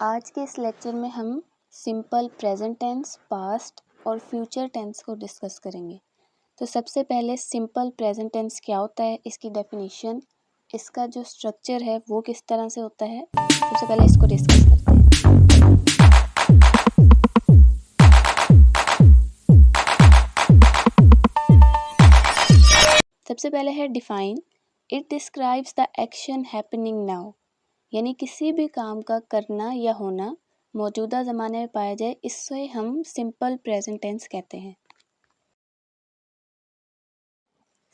आज के इस लेक्चर में हम सिंपल प्रेजेंट टेंस, पास्ट और फ्यूचर टेंस को डिस्कस करेंगे। तो सबसे पहले सिंपल प्रेजेंट टेंस क्या होता है, इसकी डेफिनेशन, इसका जो स्ट्रक्चर है वो किस तरह से होता है, सबसे पहले इसको डिस्कस करते हैं। सबसे पहले है define. It describes the action happening now, यानी किसी भी काम का करना या होना मौजूदा ज़माने में पाया जाए, इससे हम सिंपल प्रेजेंट टेंस कहते हैं।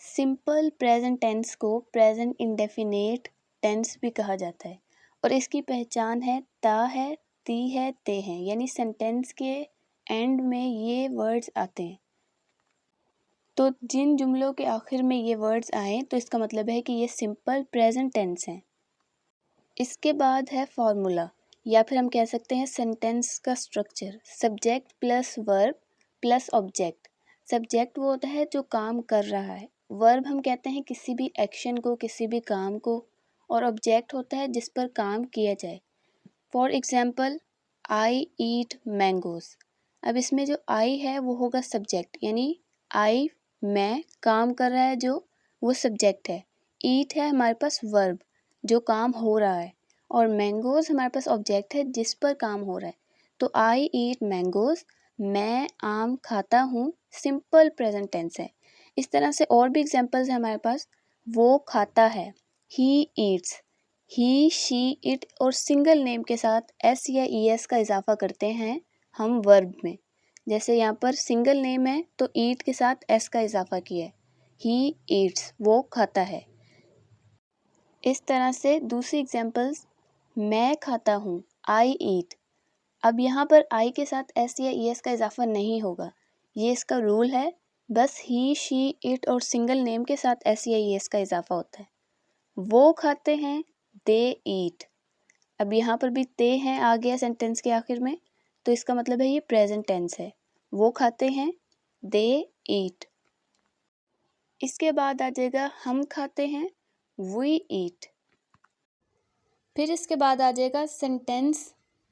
सिंपल प्रेजेंट टेंस को प्रेजेंट इंडेफिनिट टेंस भी कहा जाता है और इसकी पहचान है ता है, ती है, ते हैं, यानी सेंटेंस के एंड में ये वर्ड्स आते हैं। तो जिन जुमलों के आखिर में ये वर्ड्स आए तो इसका मतलब है कि ये सिंपल प्रेजेंट टेंस हैं। इसके बाद है फॉर्मूला, या फिर हम कह सकते हैं सेंटेंस का structure. Subject plus verb plus object. Subject वो होता है जो काम कर रहा है, वर्ब हम कहते हैं किसी भी एक्शन को, किसी भी काम को, और ऑब्जेक्ट होता है जिस पर काम किया जाए। For example, I eat mangoes. अब इसमें जो आई है वो होगा सब्जेक्ट, यानी आई मैं काम कर रहा है जो, वो सब्जेक्ट है। ईट है हमारे पास वर्ब जो काम हो रहा है, और मैंगोज हमारे पास ऑब्जेक्ट है जिस पर काम हो रहा है। तो आई ईट मैंगोज, मैं आम खाता हूँ, सिंपल प्रेजेंट टेंस है। इस तरह से और भी एग्जांपल्स हैं हमारे पास। वो खाता है, he eats, he she it, और सिंगल नेम के साथ एस या ई एस का इजाफा करते हैं हम वर्ब में। जैसे यहाँ पर सिंगल नेम है तो ईट के साथ एस का इजाफा किया है, ही ईट्स, वो खाता है। इस तरह से दूसरी एग्जांपल्स, मैं खाता हूँ, आई ईट। अब यहाँ पर आई के साथ एस या ई एस का इजाफा नहीं होगा, ये इसका रूल है। बस ही शी इट और सिंगल नेम के साथ एस या ई एस का इजाफा होता है। वो खाते हैं, दे ईट। अब यहाँ पर भी ते हैं आ गया सेंटेंस के आखिर में, तो इसका मतलब है ये प्रेजेंट टेंस है। वो खाते हैं, दे ईट। इसके बाद आ जाएगा हम खाते हैं, वी ईट। फिर इसके बाद आ जाएगा सेंटेंस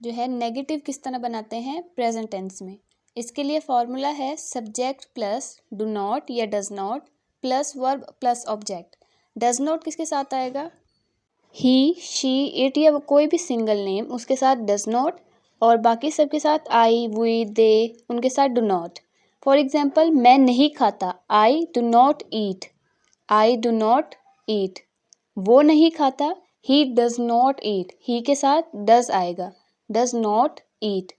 जो है नेगेटिव किस तरह बनाते हैं प्रेजेंट टेंस में। इसके लिए फॉर्मूला है सब्जेक्ट प्लस डू नॉट या does not plus verb plus object. Does not किसके साथ आएगा, ही शी इट या कोई भी सिंगल नेम, उसके साथ डज नॉट, और बाकी सबके साथ आई वी दे, उनके साथ डू नॉट। फॉर एग्जाम्पल, मैं नहीं खाता, I do not eat, I do not eat. वो नहीं खाता, ही डज नॉट ईट, ही के साथ डज आएगा, डज नॉट ईट।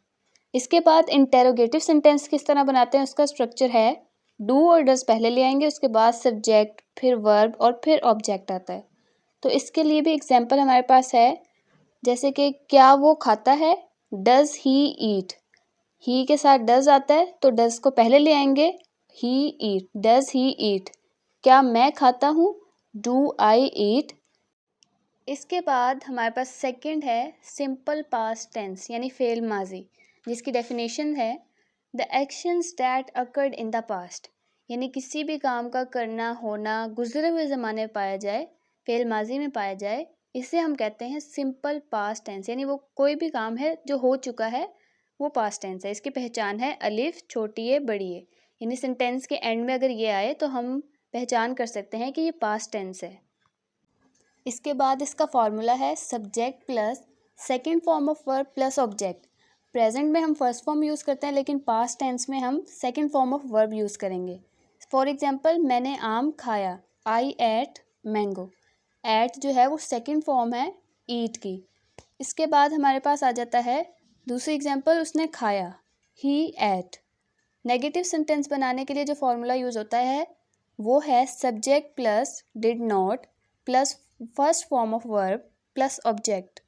इसके बाद इंटेरोगेटिव सेंटेंस किस तरह बनाते हैं, उसका स्ट्रक्चर है डू और डज पहले ले आएंगे, उसके बाद सब्जेक्ट, फिर वर्ब और फिर ऑब्जेक्ट आता है। तो इसके लिए भी एग्जाम्पल हमारे पास है, जैसे कि क्या वो खाता है, डज ही ईट। ही के साथ डज आता है तो डज को पहले ले आएंगे, ही ईट, डज ही ईट। क्या मैं खाता हूँ, डू आई ईट। इसके बाद हमारे पास सेकंड है सिंपल पास्ट टेंस यानी फेल माजी, जिसकी डेफिनेशन है the actions that occurred in the past, यानी किसी भी काम का करना होना गुजरे हुए ज़माने में पाया जाए, फेल माजी में पाया जाए, इसे हम कहते हैं सिंपल पास्ट टेंस। यानी वो कोई भी काम है जो हो चुका है वो पास्ट टेंस है। इसकी पहचान है अलिफ छोटी ए बड़ी ए, यानी सेंटेंस के एंड में अगर ये आए तो हम पहचान कर सकते हैं कि ये पास्ट टेंस है। इसके बाद इसका फॉर्मूला है subject plus second form of verb plus object. Present में हम फर्स्ट फॉर्म यूज़ करते हैं, लेकिन पास्ट टेंस में हम second form of verb use करेंगे। फॉर एग्जांपल, मैंने आम खाया, आई एट मैंगो। एट जो है वो सेकंड फॉर्म है ईट की। इसके बाद हमारे पास आ जाता है दूसरी एग्जांपल, उसने खाया, ही एट। नेगेटिव सेंटेंस बनाने के लिए जो फॉर्मूला यूज़ होता है वो है subject plus did not plus first form of verb plus object.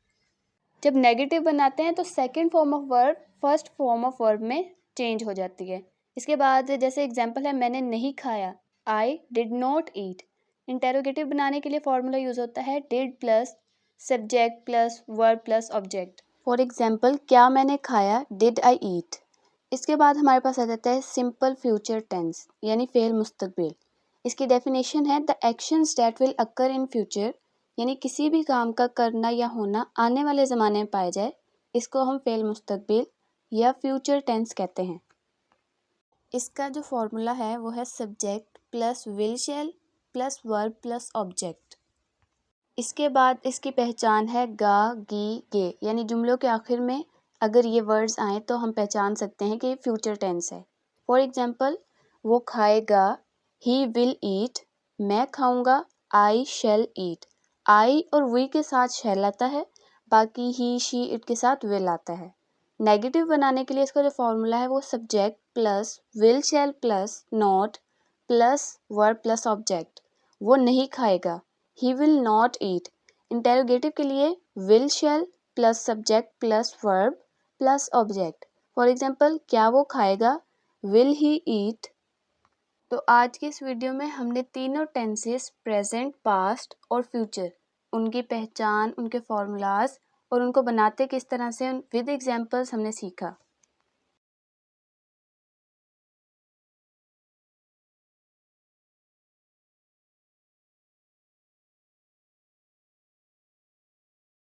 जब नेगेटिव बनाते हैं तो second form of verb first form of verb में चेंज हो जाती है। इसके बाद जैसे एग्जांपल है, मैंने नहीं खाया, I did not eat. Interrogative बनाने के लिए फॉर्मूला यूज़ होता है did plus subject plus verb plus object. For example, क्या मैंने खाया, डिड आई ईट। इसके बाद हमारे पास आ जाता है सिंपल फ्यूचर टेंस यानी फेल मुस्तकबिल। इसकी डेफिनेशन है the actions that will occur in future, यानी किसी भी काम का करना या होना आने वाले ज़माने में पाया जाए, इसको हम फ़ेल मुस्तकबिल या फ्यूचर टेंस कहते हैं। इसका जो फॉर्मूला है वो है subject plus will shell plus verb plus object. इसके बाद इसकी पहचान है गा, गी, गे, यानी जुमलों के आखिर में अगर ये वर्ड्स आएँ तो हम पहचान सकते हैं कि ये फ्यूचर टेंस है। फॉर एग्जाम्पल, वो खाएगा, ही विल ईट, मैं खाऊंगा, आई शैल ईट। आई और वी के साथ शैल आता है, बाकी ही, शी, इट के साथ विल आता है। नेगेटिव बनाने के लिए इसका जो फॉर्मूला है वो subject plus will shell plus not plus verb plus object. वो नहीं खाएगा, he will not eat. Interrogative के लिए will shell plus subject plus verb plus object. For example, क्या वो खाएगा, विल ही ईट। तो आज की इस वीडियो में हमने तीनों टेंसेस प्रेजेंट, पास्ट और फ्यूचर, उनकी पहचान, उनके फॉर्मूलाज और उनको बनाते किस तरह से विद एग्जाम्पल्स हमने सीखा।